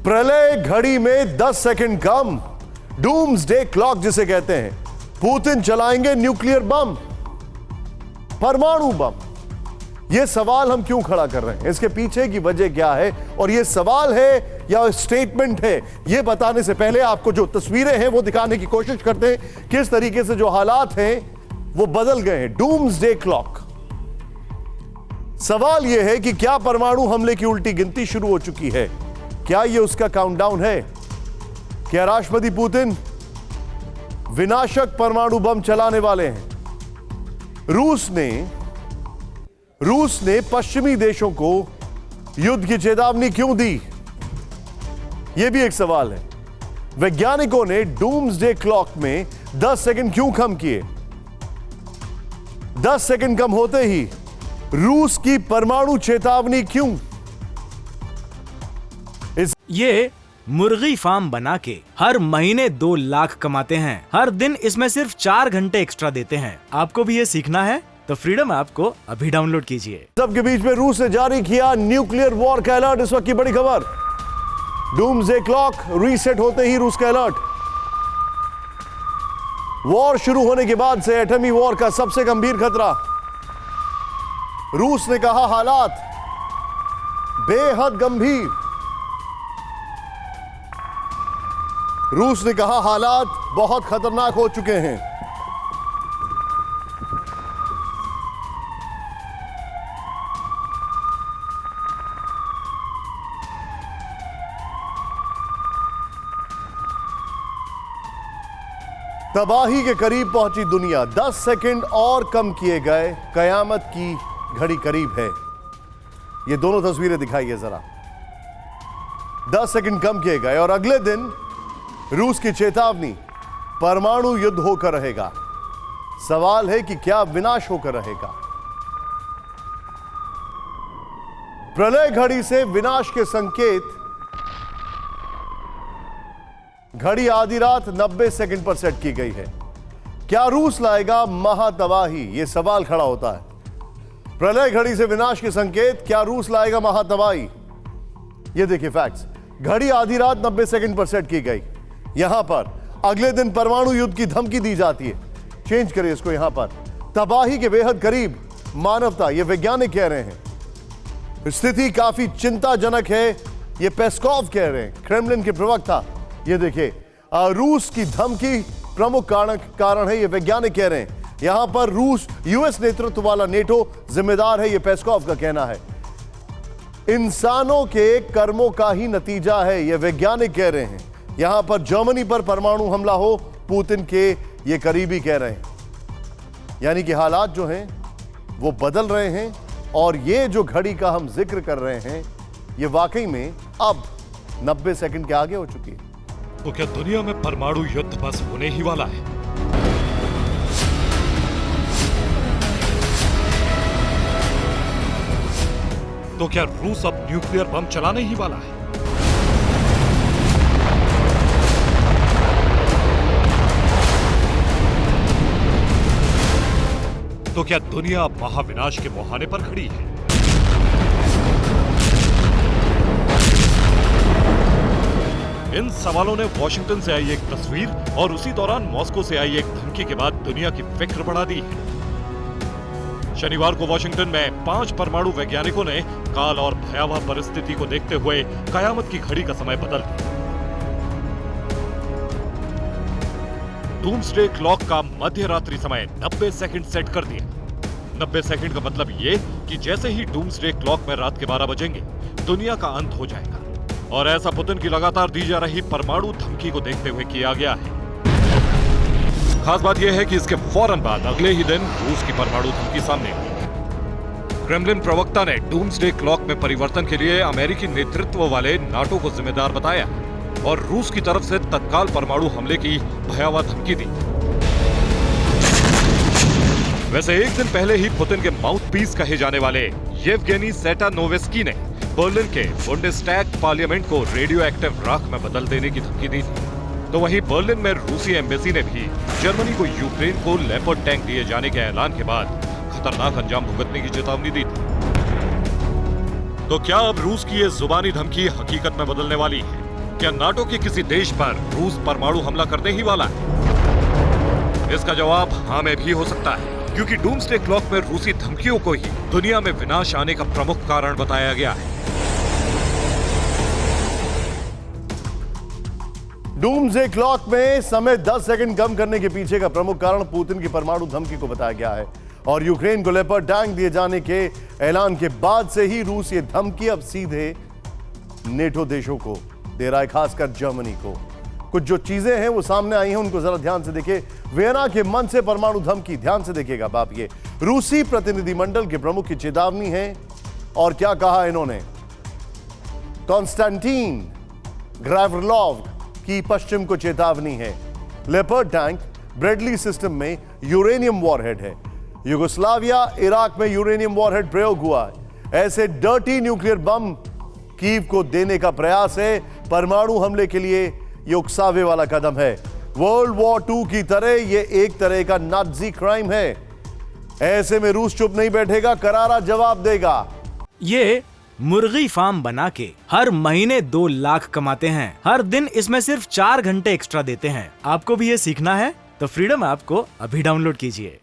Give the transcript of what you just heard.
प्रलय घड़ी में 10 सेकंड कम, डूम्सडे क्लॉक जिसे कहते हैं। पुतिन चलाएंगे न्यूक्लियर बम, परमाणु बम। यह सवाल हम क्यों खड़ा कर रहे हैं, इसके पीछे की वजह क्या है, और यह सवाल है या स्टेटमेंट है, यह बताने से पहले आपको जो तस्वीरें हैं वो दिखाने की कोशिश करते हैं किस तरीके से जो हालात हैं वो बदल गए हैं। Doomsday clock. सवाल यह है कि क्या परमाणु हमले की उल्टी गिनती शुरू हो चुकी है? क्या यह उसका काउंटडाउन है? क्या राष्ट्रपति पुतिन विनाशक परमाणु बम चलाने वाले हैं? रूस ने पश्चिमी देशों को युद्ध की चेतावनी क्यों दी? यह भी एक सवाल है। वैज्ञानिकों ने डूम्सडे क्लॉक में 10 सेकंड क्यों कम किए? 10 सेकंड कम होते ही रूस की परमाणु चेतावनी क्यों? ये मुर्गी फार्म बना के हर महीने 2 लाख कमाते हैं। हर दिन इसमें सिर्फ 4 घंटे एक्स्ट्रा देते हैं। आपको भी ये सीखना है तो फ्रीडम ऐप को अभी डाउनलोड कीजिए। सबके बीच में रूस ने जारी किया न्यूक्लियर वॉर का अलर्ट। इस वक्त की बड़ी खबर, डूम्सडे क्लॉक रीसेट होते ही रूस का अलर्ट। वॉर शुरू होने के बाद से एटमी वॉर का सबसे गंभीर खतरा। रूस ने कहा हालात बेहद गंभीर। रूस ने कहा हालात बहुत खतरनाक हो चुके हैं। तबाही के करीब पहुंची दुनिया। 10 सेकंड और कम किए गए, कयामत की घड़ी करीब है। ये दोनों तस्वीरें दिखाइए जरा। 10 सेकंड कम किए गए और अगले दिन रूस की चेतावनी, परमाणु युद्ध होकर रहेगा। सवाल है कि क्या विनाश होकर रहेगा? प्रलय घड़ी से विनाश के संकेत घड़ी आधी रात 90 सेकंड पर सेट की गई है। क्या रूस लाएगा महातबाही? यह सवाल खड़ा होता है। प्रलय घड़ी से विनाश के संकेत, क्या रूस लाएगा महातबाही? यह देखिए फैक्ट्स। घड़ी आधी रात 90 सेकंड पर सेट की गई। यहां पर अगले दिन परमाणु युद्ध की धमकी दी जाती है। चेंज करिए इसको। यहां पर तबाही के बेहद करीब मानवता, यह वैज्ञानिक कह रहे हैं। स्थिति काफी चिंताजनक है, यह पेस्कॉव कह रहे हैं, क्रेमलिन के प्रवक्ता। ये देखिए, रूस की धमकी प्रमुख कारण है, ये वैज्ञानिक कह रहे हैं। यहां पर रूस, यूएस नेतृत्व वाला नेटो जिम्मेदार है, ये पेस्कॉव का कहना है। इंसानों के कर्मों का ही नतीजा है, ये वैज्ञानिक कह रहे हैं। यहां पर जर्मनी पर परमाणु हमला हो, पुतिन के ये करीबी कह रहे हैं। यानी कि हालात जो हैं वो बदल रहे हैं, और ये जो घड़ी का हम जिक्र कर रहे हैं ये वाकई में अब 90 सेकंड के आगे हो चुकी है। तो क्या दुनिया में परमाणु युद्ध बस होने ही वाला है? तो क्या रूस अब न्यूक्लियर बम चलाने ही वाला है? तो क्या दुनिया महाविनाश के मुहाने पर खड़ी है? इन सवालों ने वॉशिंगटन से आई एक तस्वीर और उसी दौरान मॉस्को से आई एक धमकी के बाद दुनिया की फिक्र बढ़ा दी है। शनिवार को वॉशिंगटन में 5 परमाणु वैज्ञानिकों ने काल और भयावह परिस्थिति को देखते हुए कयामत की घड़ी का समय बदल दिया। डूम्सडे क्लॉक का मध्य रात्रि समय 90 सेकंड सेट कर दिया। 90 सेकंड का मतलब ये कि जैसे ही डूम्सडे क्लॉक में रात के 12 बजेंगे, दुनिया का अंत हो जाएगा। और ऐसा पुतिन की लगातार दी जा रही परमाणु धमकी को देखते हुए किया गया है। खास बात यह है कि इसके फौरन बाद अगले ही दिन रूस की परमाणु धमकी सामने आई। क्रेमलिन प्रवक्ता ने डूम्सडे क्लॉक में परिवर्तन के लिए अमेरिकी नेतृत्व वाले नाटो को जिम्मेदार बताया और रूस की तरफ से तत्काल परमाणु हमले की भयावह धमकी दी। वैसे एक दिन पहले ही पुतिन के माउथपीस कहे जाने वाले येवगेनी सेटानोवेस्की ने बर्लिन के बुंडेस्टैग पार्लियामेंट को रेडियो एक्टिव राख में बदल देने की धमकी दी थी। तो वहीं बर्लिन में रूसी एम्बेसी ने भी जर्मनी को यूक्रेन को लेपर्ड टैंक दिए जाने के ऐलान के बाद खतरनाक अंजाम भुगतने की चेतावनी दी थी। तो क्या अब रूस की ये जुबानी धमकी हकीकत में बदलने वाली है? क्या नाटो के किसी देश पर रूस परमाणु हमला करने ही वाला है? इसका जवाब हाँ में भी हो सकता है, क्योंकि डूम्सडे क्लॉक में रूसी धमकियों को ही दुनिया में विनाश आने का प्रमुख कारण बताया गया है। डूम्सडे क्लॉक में समय 10 सेकंड कम करने के पीछे का प्रमुख कारण पुतिन की परमाणु धमकी को बताया गया है। और यूक्रेन को लेपर्ड टैंक दिए जाने के ऐलान के बाद से ही रूस ये धमकी अब सीधे नेटो देशों को दे रहा है, खासकर जर्मनी को। कुछ जो चीजें हैं वो सामने आई हैं, उनको जरा ध्यान से देखिए। वियना के मन से परमाणु धमकी, ध्यान से देखिएगा बाप। ये रूसी प्रतिनिधिमंडल के प्रमुख की चेतावनी है। और क्या कहा इन्होंने? कॉन्स्टेंटीन ग्रावरलोव की पश्चिम को चेतावनी है। लेपर्ड टैंक ब्रेडली सिस्टम में यूरेनियम वॉरहेड है। युगोस्लाविया, इराक में यूरेनियम वॉरहेड प्रयोग हुआ है। ऐसे डर्टी न्यूक्लियर बम कीव को देने का प्रयास है। परमाणु हमले के लिए ये उकसावे वाला कदम है। वर्ल्ड वॉर 2 की तरह ये एक तरह का नाजी क्राइम है। ऐसे में रूस चुप नहीं बैठेगा, करारा जवाब देगा। ये मुर्गी फार्म बना के हर महीने 2 लाख कमाते हैं। हर दिन इसमें सिर्फ 4 घंटे एक्स्ट्रा देते हैं। आपको भी ये सीखना है तो फ्रीडम ऐप को अभी डाउनलोड कीजिए।